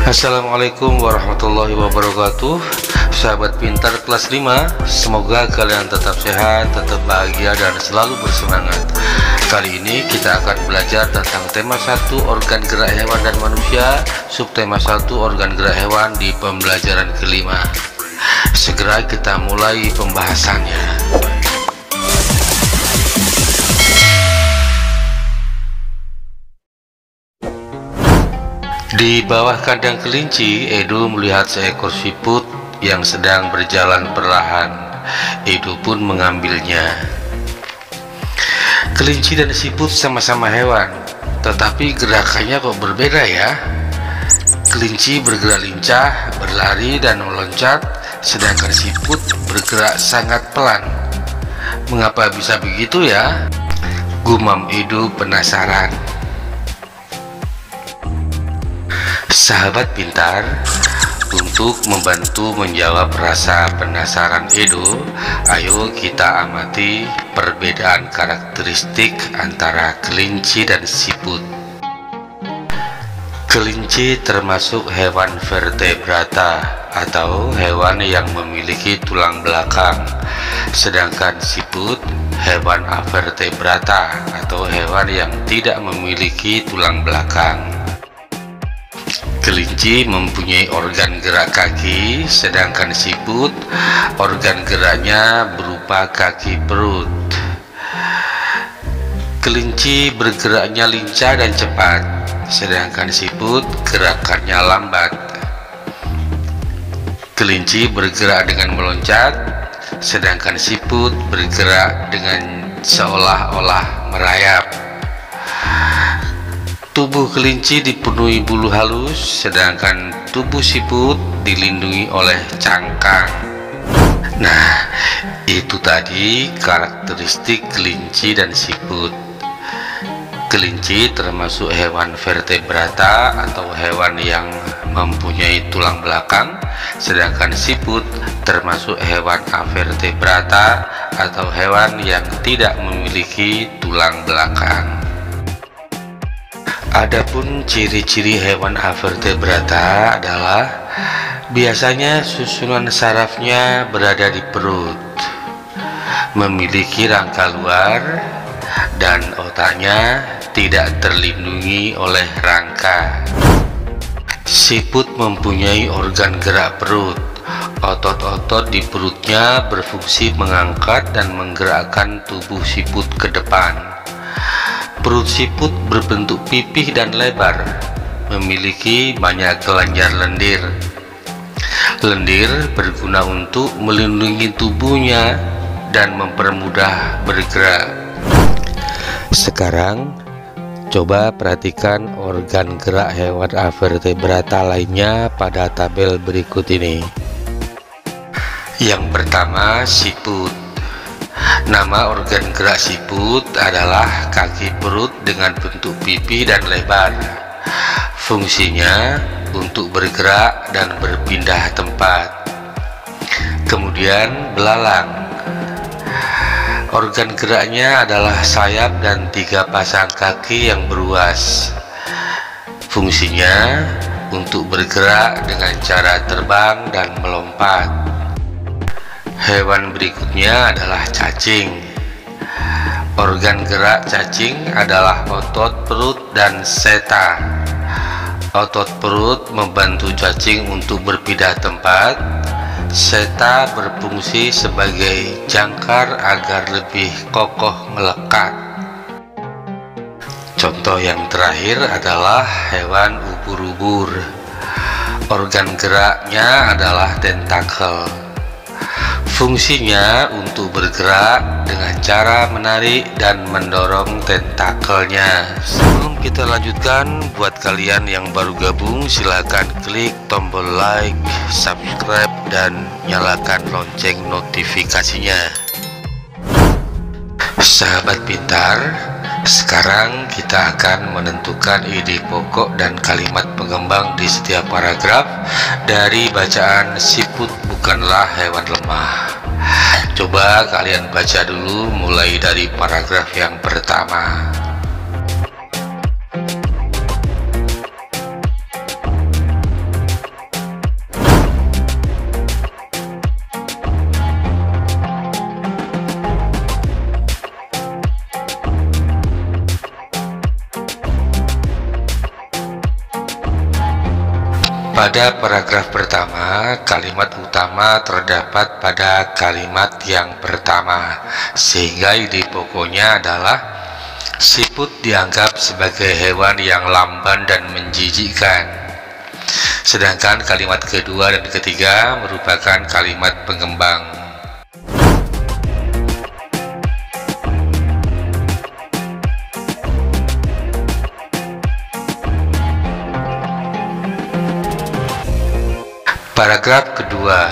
Assalamualaikum warahmatullahi wabarakatuh. Sahabat pintar kelas 5, semoga kalian tetap sehat, tetap bahagia, dan selalu bersemangat. Kali ini kita akan belajar tentang tema 1 organ gerak hewan dan manusia, subtema 1 organ gerak hewan di pembelajaran kelima. Segera kita mulai pembahasannya. Di bawah kandang kelinci, Edo melihat seekor siput yang sedang berjalan perlahan. Edo pun mengambilnya. Kelinci dan siput sama-sama hewan, tetapi gerakannya kok berbeda ya. Kelinci bergerak lincah, berlari dan meloncat, sedangkan siput bergerak sangat pelan. Mengapa bisa begitu ya? Gumam Edo penasaran. Sahabat pintar, untuk membantu menjawab rasa penasaran Edo, ayo kita amati perbedaan karakteristik antara kelinci dan siput. Kelinci termasuk hewan vertebrata atau hewan yang memiliki tulang belakang, sedangkan siput hewan avertebrata atau hewan yang tidak memiliki tulang belakang. Kelinci mempunyai organ gerak kaki, sedangkan siput organ geraknya berupa kaki perut. Kelinci bergeraknya lincah dan cepat, sedangkan siput gerakannya lambat. Kelinci bergerak dengan meloncat, sedangkan siput bergerak dengan seolah-olah merayap. Tubuh kelinci dipenuhi bulu halus, sedangkan tubuh siput dilindungi oleh cangkang. Nah, itu tadi karakteristik kelinci dan siput. Kelinci termasuk hewan vertebrata atau hewan yang mempunyai tulang belakang, sedangkan siput termasuk hewan avertebrata atau hewan yang tidak memiliki tulang belakang. Adapun ciri-ciri hewan avertebrata adalah biasanya susunan sarafnya berada di perut, memiliki rangka luar, dan otaknya tidak terlindungi oleh rangka. Siput mempunyai organ gerak perut. Otot-otot di perutnya berfungsi mengangkat dan menggerakkan tubuh siput ke depan. Perut siput berbentuk pipih dan lebar, memiliki banyak kelenjar lendir. Lendir berguna untuk melindungi tubuhnya dan mempermudah bergerak. Sekarang, coba perhatikan organ gerak hewan avertebrata lainnya pada tabel berikut ini. Yang pertama, siput. Nama organ gerak siput adalah kaki perut dengan bentuk pipih dan lebar. Fungsinya untuk bergerak dan berpindah tempat. Kemudian belalang. Organ geraknya adalah sayap dan 3 pasang kaki yang beruas. Fungsinya untuk bergerak dengan cara terbang dan melompat. Hewan berikutnya adalah cacing. Organ gerak cacing adalah otot perut dan seta. Otot perut membantu cacing untuk berpindah tempat. Seta berfungsi sebagai jangkar agar lebih kokoh melekat. Contoh yang terakhir adalah hewan ubur-ubur. Organ geraknya adalah tentakel. Fungsinya untuk bergerak dengan cara menarik dan mendorong tentakelnya. Sebelum kita lanjutkan, buat kalian yang baru gabung, silahkan klik tombol like, subscribe, dan nyalakan lonceng notifikasinya. Sahabat pintar, sekarang kita akan menentukan ide pokok dan kalimat pengembang di setiap paragraf dari bacaan siput bukanlah hewan lemah. Coba kalian baca dulu mulai dari paragraf yang pertama. Pada paragraf pertama, kalimat utama terdapat pada kalimat yang pertama, sehingga ide pokoknya adalah siput dianggap sebagai hewan yang lamban dan menjijikkan. Sedangkan kalimat kedua dan ketiga merupakan kalimat pengembang. Paragraf kedua,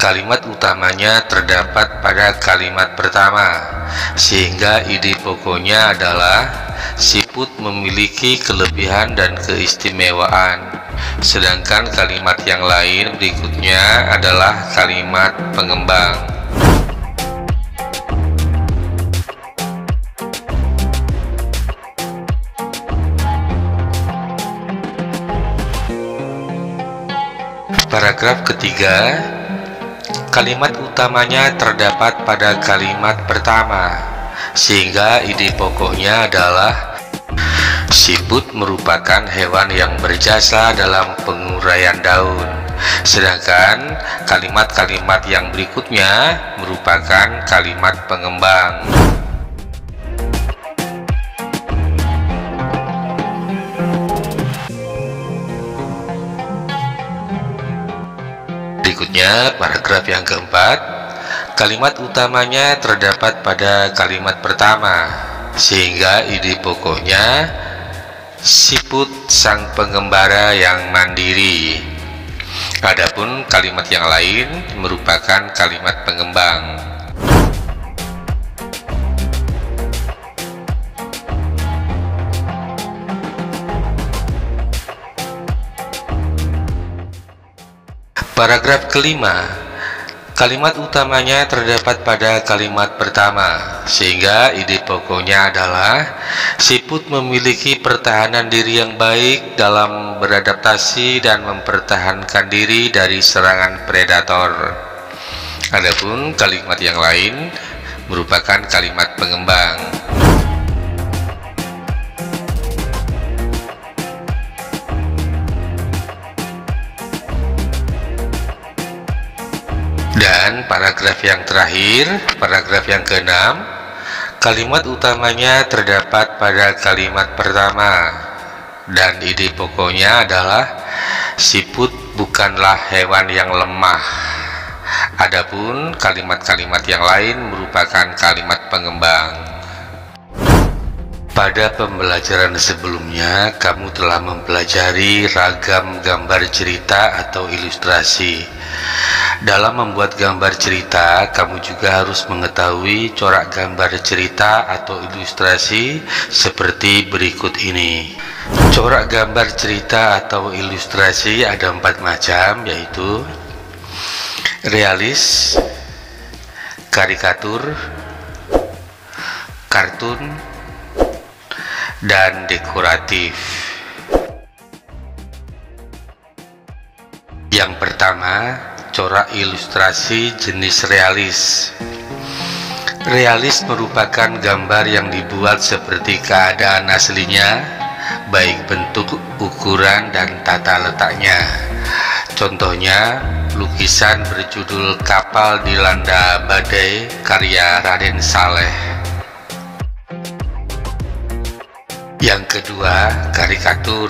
kalimat utamanya terdapat pada kalimat pertama, sehingga ide pokoknya adalah siput memiliki kelebihan dan keistimewaan. Sedangkan kalimat yang lain berikutnya adalah kalimat pengembang. Paragraf ketiga, kalimat utamanya terdapat pada kalimat pertama, sehingga ide pokoknya adalah siput merupakan hewan yang berjasa dalam penguraian daun. Sedangkan kalimat-kalimat yang berikutnya merupakan kalimat pengembang. Berikutnya, paragraf yang keempat, kalimat utamanya terdapat pada kalimat pertama, sehingga ide pokoknya siput sang pengembara yang mandiri. Adapun kalimat yang lain merupakan kalimat pengembang. Paragraf kelima, kalimat utamanya terdapat pada kalimat pertama, sehingga ide pokoknya adalah siput memiliki pertahanan diri yang baik dalam beradaptasi dan mempertahankan diri dari serangan predator. Adapun kalimat yang lain merupakan kalimat pengembang. Dan paragraf yang terakhir, paragraf yang keenam, kalimat utamanya terdapat pada kalimat pertama, dan ide pokoknya adalah siput bukanlah hewan yang lemah. Adapun kalimat-kalimat yang lain merupakan kalimat pengembang. Pada pembelajaran sebelumnya, kamu telah mempelajari ragam gambar cerita atau ilustrasi. Dalam membuat gambar cerita, kamu juga harus mengetahui corak gambar cerita atau ilustrasi seperti berikut ini. Corak gambar cerita atau ilustrasi ada 4 macam, yaitu realis, karikatur, kartun, dan dekoratif. Yang pertama, corak ilustrasi jenis realis. Realis merupakan gambar yang dibuat seperti keadaan aslinya, baik bentuk, ukuran, dan tata letaknya. Contohnya, lukisan berjudul Kapal Dilanda Badai karya Raden Saleh. Yang kedua, karikatur.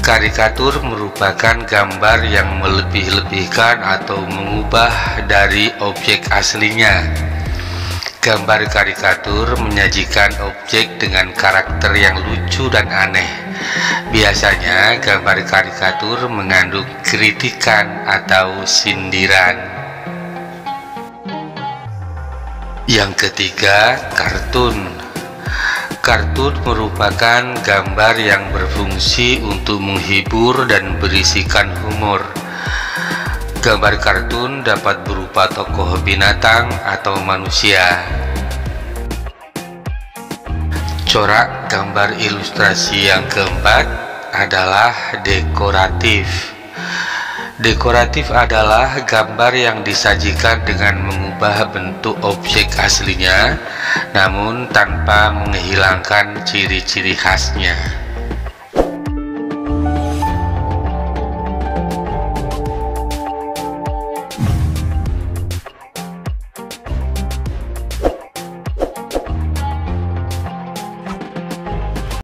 Karikatur merupakan gambar yang melebih-lebihkan atau mengubah dari objek aslinya. Gambar karikatur menyajikan objek dengan karakter yang lucu dan aneh. Biasanya gambar karikatur mengandung kritikan atau sindiran. Yang ketiga, kartun. Kartun merupakan gambar yang berfungsi untuk menghibur dan berisikan humor. Gambar kartun dapat berupa tokoh binatang atau manusia. Corak gambar ilustrasi yang keempat adalah dekoratif. Dekoratif adalah gambar yang disajikan dengan mengubah bentuk objek aslinya, namun tanpa menghilangkan ciri-ciri khasnya.